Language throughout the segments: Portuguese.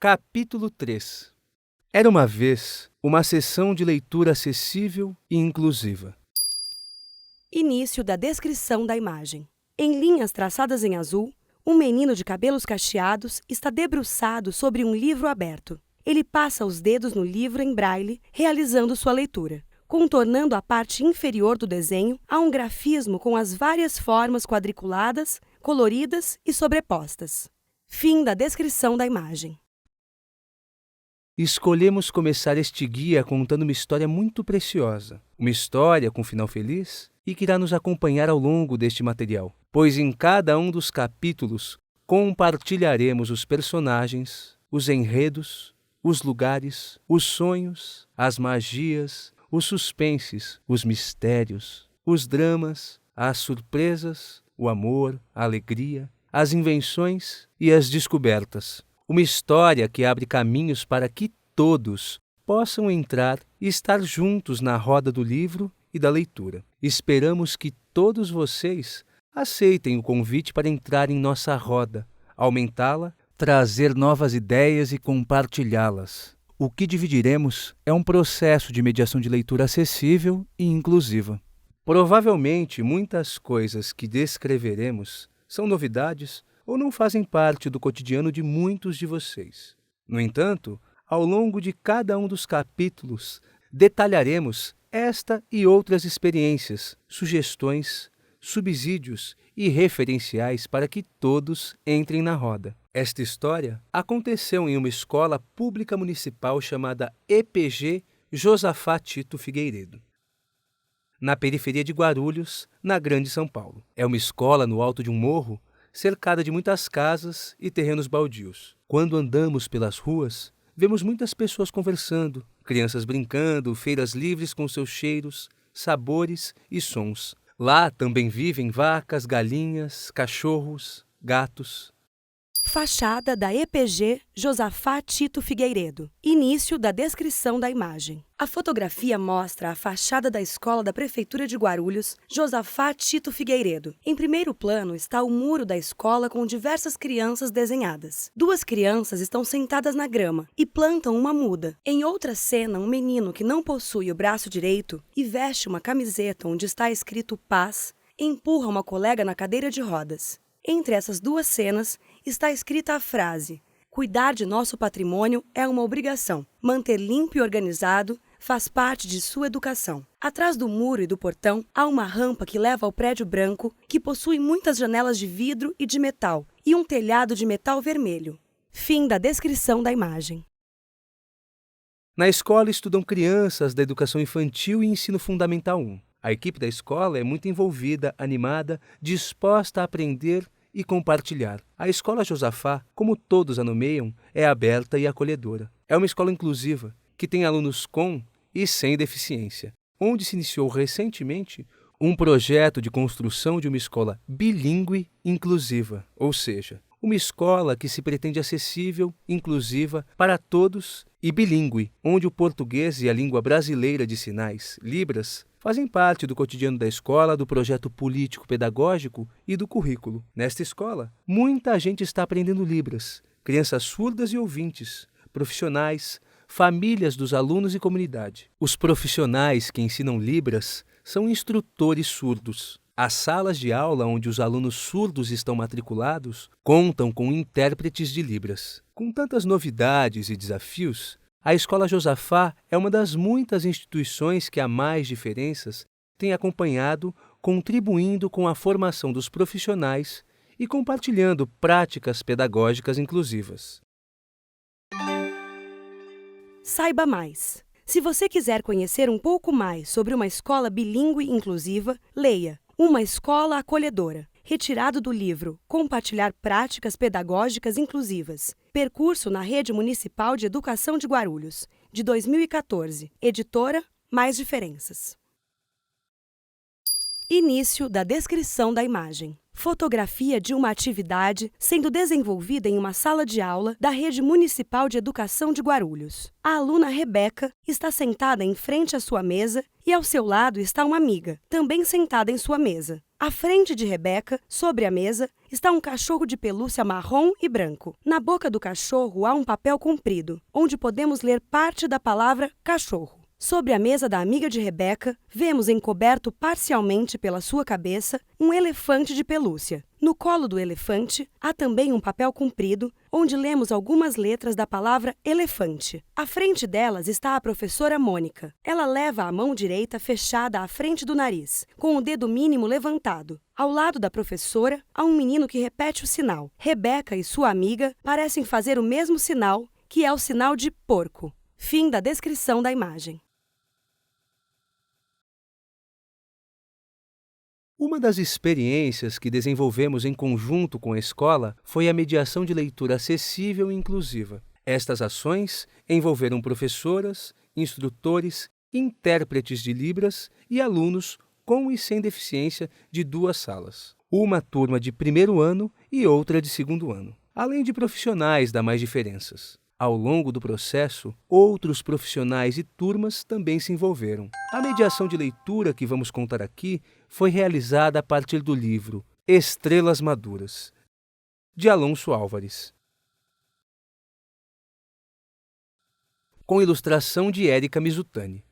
Capítulo 3. Era uma vez uma sessão de leitura acessível e inclusiva. Início da descrição da imagem. Em linhas traçadas em azul, um menino de cabelos cacheados está debruçado sobre um livro aberto. Ele passa os dedos no livro em braille, realizando sua leitura. Contornando a parte inferior do desenho, há um grafismo com as várias formas quadriculadas, coloridas e sobrepostas. Fim da descrição da imagem. Escolhemos começar este guia contando uma história muito preciosa. Uma história com final feliz e que irá nos acompanhar ao longo deste material, pois em cada um dos capítulos compartilharemos os personagens, os enredos, os lugares, os sonhos, as magias, os suspenses, os mistérios, os dramas, as surpresas, o amor, a alegria, as invenções e as descobertas. Uma história que abre caminhos para que todos possam entrar e estar juntos na roda do livro e da leitura. Esperamos que todos vocês aceitem o convite para entrar em nossa roda, aumentá-la, trazer novas ideias e compartilhá-las. O que dividiremos é um processo de mediação de leitura acessível e inclusiva. Provavelmente, muitas coisas que descreveremos são novidades ou não fazem parte do cotidiano de muitos de vocês. No entanto, ao longo de cada um dos capítulos, detalharemos esta e outras experiências, sugestões, subsídios e referenciais para que todos entrem na roda. Esta história aconteceu em uma escola pública municipal chamada EPG Josafá Tito Figueiredo, na periferia de Guarulhos, na Grande São Paulo. É uma escola no alto de um morro, cercada de muitas casas e terrenos baldios. Quando andamos pelas ruas, vemos muitas pessoas conversando, crianças brincando, feiras livres com seus cheiros, sabores e sons. Lá também vivem vacas, galinhas, cachorros, gatos. Fachada da EPG Josafá Tito Figueiredo. Início da descrição da imagem. A fotografia mostra a fachada da escola da Prefeitura de Guarulhos, Josafá Tito Figueiredo. Em primeiro plano está o muro da escola com diversas crianças desenhadas. Duas crianças estão sentadas na grama e plantam uma muda. Em outra cena, um menino que não possui o braço direito e veste uma camiseta onde está escrito Paz, empurra uma colega na cadeira de rodas. Entre essas duas cenas está escrita a frase: cuidar de nosso patrimônio é uma obrigação. Manter limpo e organizado faz parte de sua educação. Atrás do muro e do portão há uma rampa que leva ao prédio branco, que possui muitas janelas de vidro e de metal, e um telhado de metal vermelho. Fim da descrição da imagem. Na escola estudam crianças da educação infantil e ensino fundamental 1. A equipe da escola é muito envolvida, animada, disposta a aprender e compartilhar. A Escola Josafá, como todos a nomeiam, é aberta e acolhedora. É uma escola inclusiva, que tem alunos com e sem deficiência, onde se iniciou recentemente um projeto de construção de uma escola bilíngue inclusiva, ou seja, uma escola que se pretende acessível, inclusiva para todos e bilíngue, onde o português e a língua brasileira de sinais, Libras, fazem parte do cotidiano da escola, do projeto político-pedagógico e do currículo. Nesta escola, muita gente está aprendendo Libras, crianças surdas e ouvintes, profissionais, famílias dos alunos e comunidade. Os profissionais que ensinam Libras são instrutores surdos. As salas de aula onde os alunos surdos estão matriculados contam com intérpretes de Libras. Com tantas novidades e desafios, a Escola Josafá é uma das muitas instituições que, há mais diferenças, tem acompanhado, contribuindo com a formação dos profissionais e compartilhando práticas pedagógicas inclusivas. Saiba mais. Se você quiser conhecer um pouco mais sobre uma escola bilíngue inclusiva, leia Uma Escola Acolhedora, retirado do livro Compartilhar Práticas Pedagógicas Inclusivas, Percurso na Rede Municipal de Educação de Guarulhos, de 2014, editora Mais Diferenças. Início da descrição da imagem. Fotografia de uma atividade sendo desenvolvida em uma sala de aula da Rede Municipal de Educação de Guarulhos. A aluna Rebeca está sentada em frente à sua mesa e ao seu lado está uma amiga, também sentada em sua mesa. À frente de Rebeca, sobre a mesa, está um cachorro de pelúcia marrom e branco. Na boca do cachorro há um papel comprido, onde podemos ler parte da palavra cachorro. Sobre a mesa da amiga de Rebeca, vemos encoberto parcialmente pela sua cabeça um elefante de pelúcia. No colo do elefante, há também um papel comprido, onde lemos algumas letras da palavra elefante. À frente delas está a professora Mônica. Ela leva a mão direita fechada à frente do nariz, com o dedo mínimo levantado. Ao lado da professora, há um menino que repete o sinal. Rebeca e sua amiga parecem fazer o mesmo sinal, que é o sinal de porco. Fim da descrição da imagem. Uma das experiências que desenvolvemos em conjunto com a escola foi a mediação de leitura acessível e inclusiva. Estas ações envolveram professoras, instrutores, intérpretes de Libras e alunos com e sem deficiência de 2 salas. Uma turma de 1º ano e outra de 2º ano, além de profissionais da Mais Diferenças. Ao longo do processo, outros profissionais e turmas também se envolveram. A mediação de leitura que vamos contar aqui foi realizada a partir do livro Estrelas Maduras, de Alonso Álvares, com ilustração de Érica Mizutani.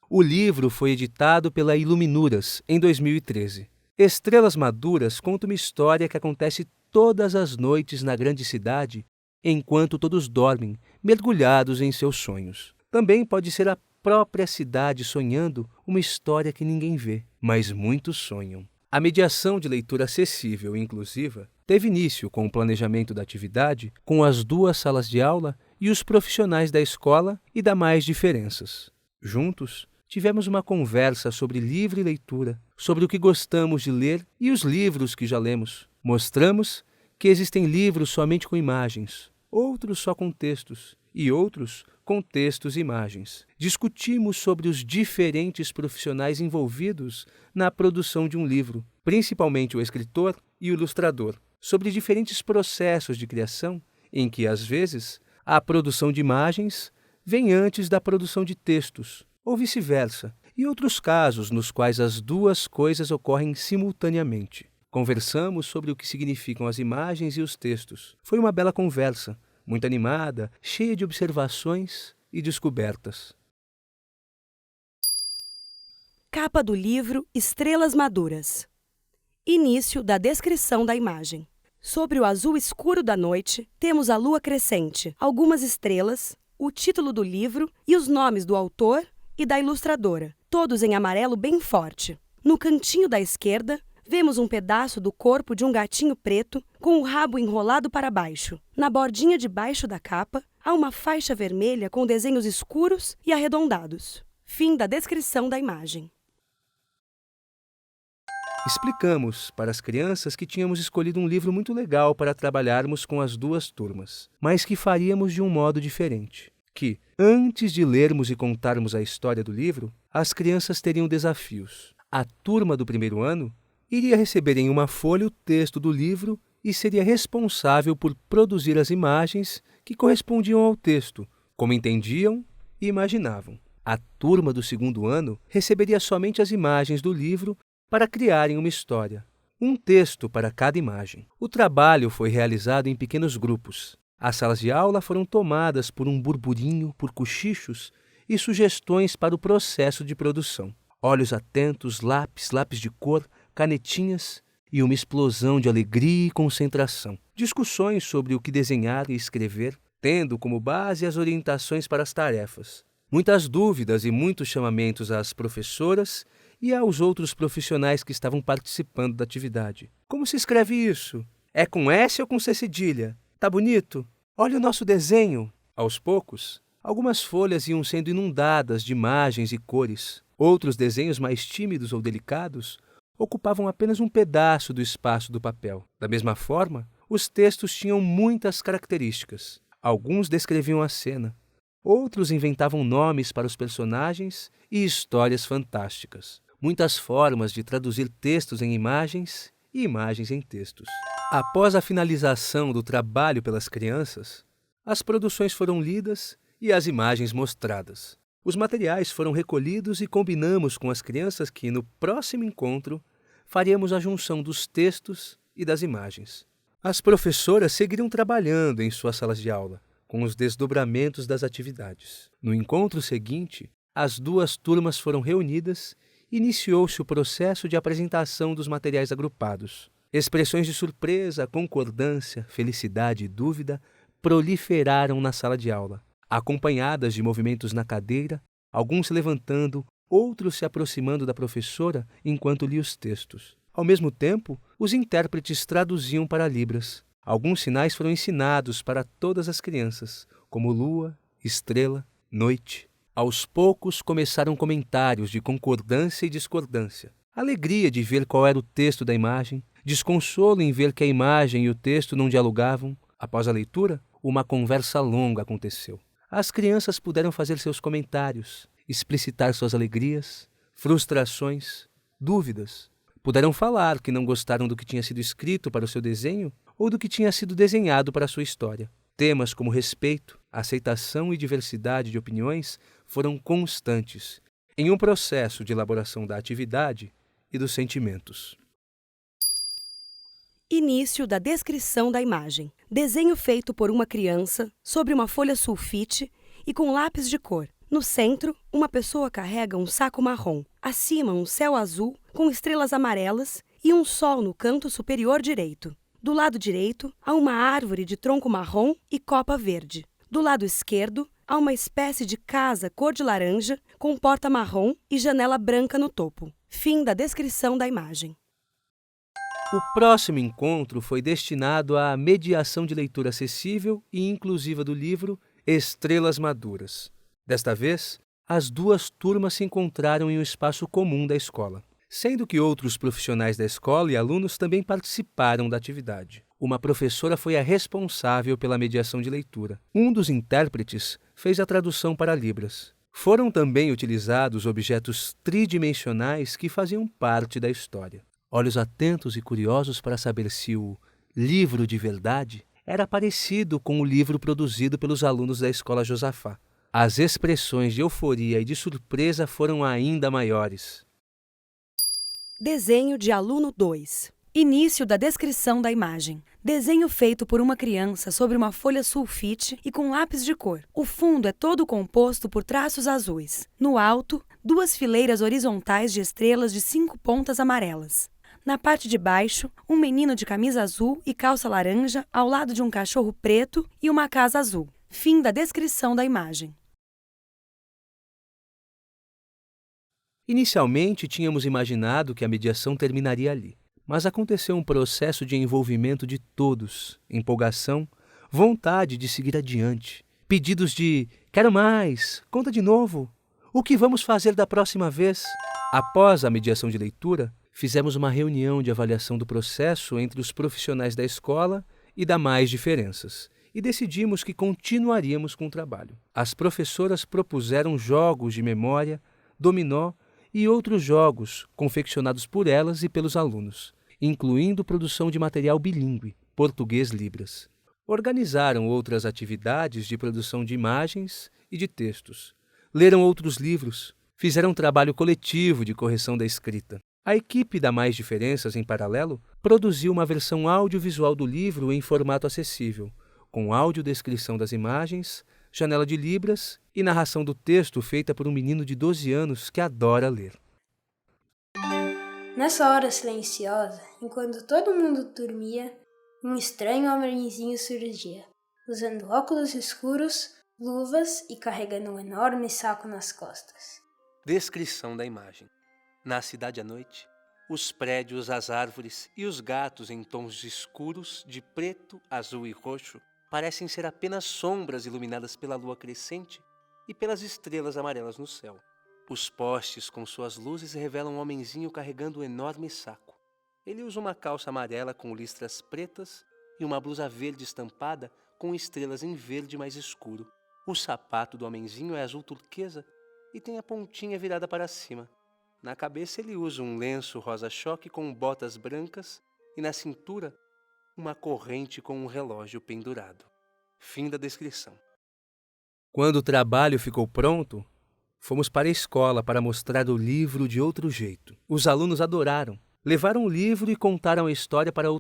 O livro foi editado pela Iluminuras em 2013. Estrelas Maduras conta uma história que acontece todas as noites na grande cidade, enquanto todos dormem, mergulhados em seus sonhos. Também pode ser a própria cidade sonhando uma história que ninguém vê, mas muitos sonham. A mediação de leitura acessível e inclusiva teve início com o planejamento da atividade, com as 2 salas de aula e os profissionais da escola e da Mais Diferenças. Juntos, tivemos uma conversa sobre livre leitura, sobre o que gostamos de ler e os livros que já lemos. Mostramos que existem livros somente com imagens, outros só com textos e outros com textos e imagens. Discutimos sobre os diferentes profissionais envolvidos na produção de um livro, principalmente o escritor e o ilustrador, sobre diferentes processos de criação em que, às vezes, a produção de imagens vem antes da produção de textos, ou vice-versa, e outros casos nos quais as 2 coisas ocorrem simultaneamente. Conversamos sobre o que significam as imagens e os textos. Foi uma bela conversa, muito animada, cheia de observações e descobertas. Capa do livro Estrelas Maduras. Início da descrição da imagem. Sobre o azul escuro da noite, temos a lua crescente, algumas estrelas, o título do livro e os nomes do autor e da ilustradora, todos em amarelo bem forte. No cantinho da esquerda, vemos um pedaço do corpo de um gatinho preto com o rabo enrolado para baixo. Na bordinha de baixo da capa, há uma faixa vermelha com desenhos escuros e arredondados. Fim da descrição da imagem. Explicamos para as crianças que tínhamos escolhido um livro muito legal para trabalharmos com as 2 turmas, mas que faríamos de um modo diferente. Que, antes de lermos e contarmos a história do livro, as crianças teriam desafios. A turma do 1º ano iria receber em uma folha o texto do livro e seria responsável por produzir as imagens que correspondiam ao texto, como entendiam e imaginavam. A turma do 2º ano receberia somente as imagens do livro para criarem uma história, um texto para cada imagem. O trabalho foi realizado em pequenos grupos. As salas de aula foram tomadas por um burburinho, por cochichos e sugestões para o processo de produção. Olhos atentos, lápis de cor, canetinhas e uma explosão de alegria e concentração. Discussões sobre o que desenhar e escrever, tendo como base as orientações para as tarefas. Muitas dúvidas e muitos chamamentos às professoras e aos outros profissionais que estavam participando da atividade. Como se escreve isso? É com S ou com C cedilha? Tá bonito? Olha o nosso desenho! Aos poucos, algumas folhas iam sendo inundadas de imagens e cores. Outros desenhos mais tímidos ou delicados ocupavam apenas um pedaço do espaço do papel. Da mesma forma, os textos tinham muitas características. Alguns descreviam a cena, outros inventavam nomes para os personagens e histórias fantásticas. Muitas formas de traduzir textos em imagens e imagens em textos. Após a finalização do trabalho pelas crianças, as produções foram lidas e as imagens mostradas. Os materiais foram recolhidos e combinamos com as crianças que, no próximo encontro, faríamos a junção dos textos e das imagens. As professoras seguiriam trabalhando em suas salas de aula, com os desdobramentos das atividades. No encontro seguinte, as duas turmas foram reunidas e iniciou-se o processo de apresentação dos materiais agrupados. Expressões de surpresa, concordância, felicidade e dúvida proliferaram na sala de aula, acompanhadas de movimentos na cadeira, alguns se levantando, outros se aproximando da professora enquanto lia os textos. Ao mesmo tempo, os intérpretes traduziam para Libras. Alguns sinais foram ensinados para todas as crianças, como lua, estrela, noite. Aos poucos começaram comentários de concordância e discordância. Alegria de ver qual era o texto da imagem, desconsolo em ver que a imagem e o texto não dialogavam. Após a leitura, uma conversa longa aconteceu. As crianças puderam fazer seus comentários, explicitar suas alegrias, frustrações, dúvidas. Puderam falar que não gostaram do que tinha sido escrito para o seu desenho ou do que tinha sido desenhado para a sua história. Temas como respeito, aceitação e diversidade de opiniões foram constantes em um processo de elaboração da atividade e dos sentimentos. Início da descrição da imagem. Desenho feito por uma criança sobre uma folha sulfite e com lápis de cor. No centro, uma pessoa carrega um saco marrom. Acima, um céu azul com estrelas amarelas e um sol no canto superior direito. Do lado direito, há uma árvore de tronco marrom e copa verde. Do lado esquerdo, há uma espécie de casa cor de laranja com porta marrom e janela branca no topo. Fim da descrição da imagem. O próximo encontro foi destinado à mediação de leitura acessível e inclusiva do livro Estrelas Maduras. Desta vez, as duas turmas se encontraram em um espaço comum da escola, sendo que outros profissionais da escola e alunos também participaram da atividade. Uma professora foi a responsável pela mediação de leitura. Um dos intérpretes fez a tradução para Libras. Foram também utilizados objetos tridimensionais que faziam parte da história. Olhos atentos e curiosos para saber se o livro de verdade era parecido com o livro produzido pelos alunos da escola Josafá. As expressões de euforia e de surpresa foram ainda maiores. Desenho de aluno 2. Início da descrição da imagem. Desenho feito por uma criança sobre uma folha sulfite e com lápis de cor. O fundo é todo composto por traços azuis. No alto, 2 fileiras horizontais de estrelas de 5 pontas amarelas. Na parte de baixo, um menino de camisa azul e calça laranja ao lado de um cachorro preto e uma casa azul. Fim da descrição da imagem. Inicialmente, tínhamos imaginado que a mediação terminaria ali, mas aconteceu um processo de envolvimento de todos, empolgação, vontade de seguir adiante, pedidos de "quero mais, conta de novo, o que vamos fazer da próxima vez?". Após a mediação de leitura, fizemos uma reunião de avaliação do processo entre os profissionais da escola e da Mais Diferenças, e decidimos que continuaríamos com o trabalho. As professoras propuseram jogos de memória, dominó e outros jogos confeccionados por elas e pelos alunos, incluindo produção de material bilíngue, português-libras. Organizaram outras atividades de produção de imagens e de textos. Leram outros livros, fizeram um trabalho coletivo de correção da escrita. A equipe da Mais Diferenças, em paralelo, produziu uma versão audiovisual do livro em formato acessível, com audiodescrição das imagens, janela de Libras e narração do texto feita por um menino de 12 anos que adora ler. Nessa hora silenciosa, enquanto todo mundo dormia, um estranho homenzinho surgia, usando óculos escuros, luvas e carregando um enorme saco nas costas. Descrição da imagem. Na cidade à noite, os prédios, as árvores e os gatos em tons escuros de preto, azul e roxo parecem ser apenas sombras iluminadas pela lua crescente e pelas estrelas amarelas no céu. Os postes com suas luzes revelam um homenzinho carregando um enorme saco. Ele usa uma calça amarela com listras pretas e uma blusa verde estampada com estrelas em verde mais escuro. O sapato do homenzinho é azul turquesa e tem a pontinha virada para cima. Na cabeça ele usa um lenço rosa-choque com botas brancas e na cintura uma corrente com um relógio pendurado. Fim da descrição. Quando o trabalho ficou pronto, Fomos para a escola para mostrar o livro de outro jeito. Os alunos adoraram. Levaram o livro e contaram a história para outros